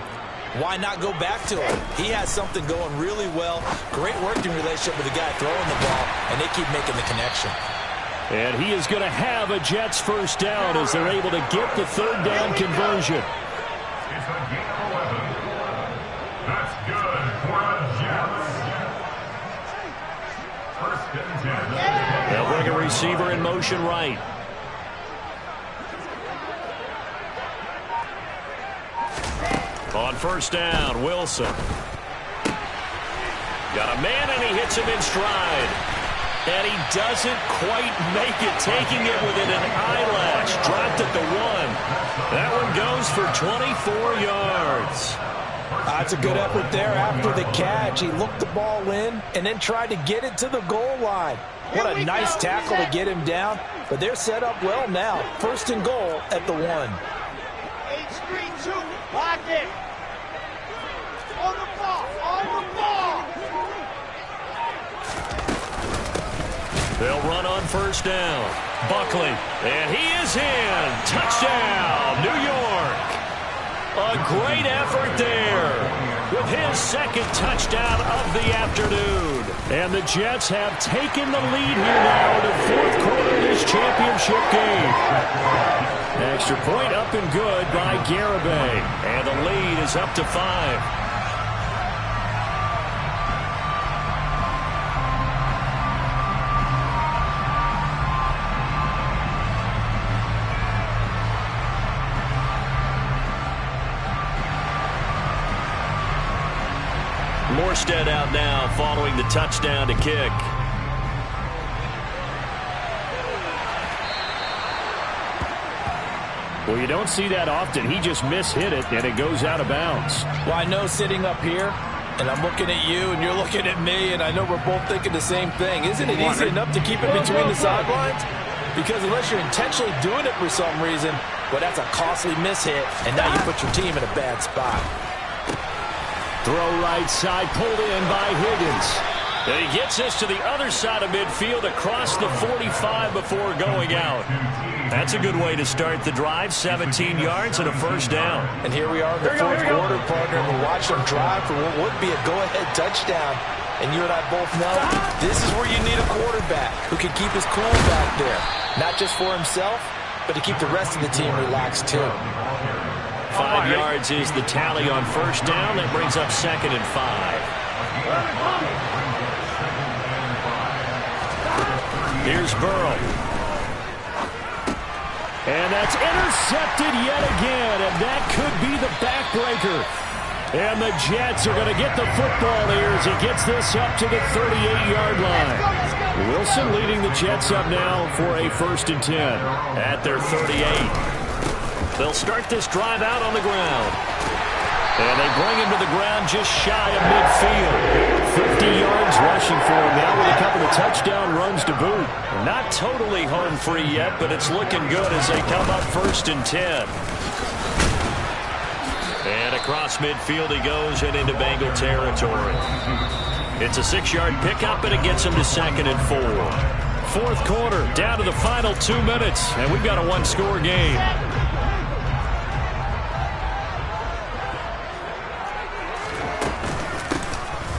why not go back to him? He has something going really well. Great working relationship with the guy throwing the ball, and they keep making the connection. And he is going to have a Jets first down as they're able to get the 3rd down conversion. It's a gain of 11. That's good for the Jets. First and 10. They'll bring a receiver in motion right. On 1st down, Wilson. Got a man, and he hits him in stride. And he doesn't quite make it, taking it within an eyelash. Dropped at the 1. That one goes for 24 yards. That's a good effort there after the catch. He looked the ball in and then tried to get it to the goal line. What a nice tackle to get him down. But they're set up well now. 1st and goal at the 1. H3-2, lock it. On the ball, on the ball. They'll run on 1st down. Buckley, and he is in. Touchdown, New York. A great effort there with his 2nd touchdown of the afternoon. And the Jets have taken the lead here now in the 4th quarter of this championship game. Extra point up and good by Garibay. And the lead is up to 5. Morstead out now following the touchdown to kick. Well, you don't see that often. He just mishit it, and it goes out of bounds. Well, I know sitting up here, and I'm looking at you, and you're looking at me, and I know we're both thinking the same thing. Isn't it easy enough to keep it between the sidelines? Because unless you're intentionally doing it for some reason, well, that's a costly mishit, and now you put your team in a bad spot. Throw right side, pulled in by Higgins. And he gets us to the other side of midfield across the 45 before going out. That's a good way to start the drive. 17 yards and a 1st down. And here we are in the 4th quarter, partner, and we're watching them drive for what would be a go-ahead touchdown. And you and I both know this is where you need a quarterback who can keep his cool back there. Not just for himself, but to keep the rest of the team relaxed too. 5 yards is the tally on 1st down. That brings up 2nd and 5. Here's Burrow. And that's intercepted yet again, and that could be the backbreaker. And the Jets are going to get the football here as he gets this up to the 38-yard line. Wilson leading the Jets up now for a 1st and 10. At their 38. They'll start this drive out on the ground. And they bring him to the ground just shy of midfield. 50 yards rushing for him now with a couple of touchdown runs to boot. Not totally home free yet, but it's looking good as they come up 1st and 10. And across midfield he goes and into Bengal territory. It's a 6-yard pickup, and it gets him to 2nd and 4. 4th quarter, down to the final 2 minutes, and we've got a 1-score game.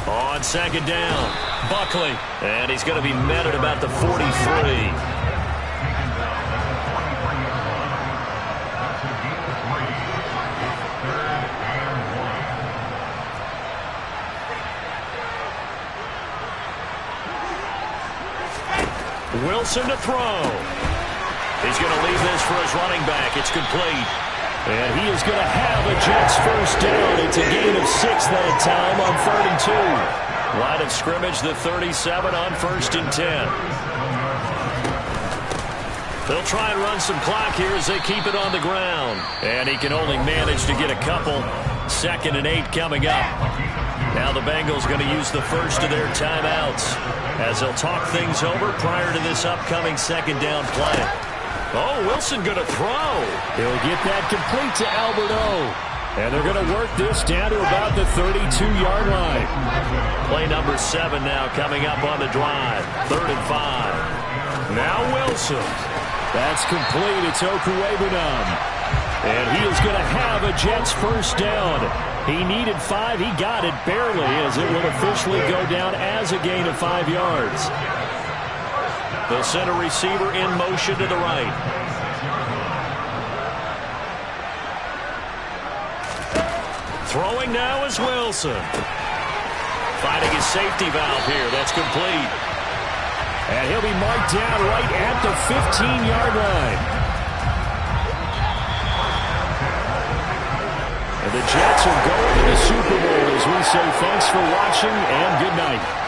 On 2nd down, Buckley, and he's going to be met at about the 43. Wilson to throw. He's going to leave this for his running back. It's complete. And he is going to have a Jets first down. It's a gain of 6 that time on 3rd and 2. Line of scrimmage, the 37 on 1st and 10. They'll try and run some clock here as they keep it on the ground. And he can only manage to get a couple. 2nd and 8 coming up. Now the Bengals going to use the first of their timeouts as they'll talk things over prior to this upcoming 2nd down play. Oh, Wilson going to throw. He'll get that complete to Alberto. And they're going to work this down to about the 32-yard line. Play number 7 now coming up on the drive. 3rd and 5. Now Wilson. That's complete. It's Okuwebunam. And he is going to have a Jets first down. He needed 5. He got it barely as it will officially go down as a gain of 5 yards. The center receiver in motion to the right. Throwing now is Wilson. Finding his safety valve here. That's complete. And he'll be marked down right at the 15-yard line. And the Jets are going to the Super Bowl as we say thanks for watching and good night.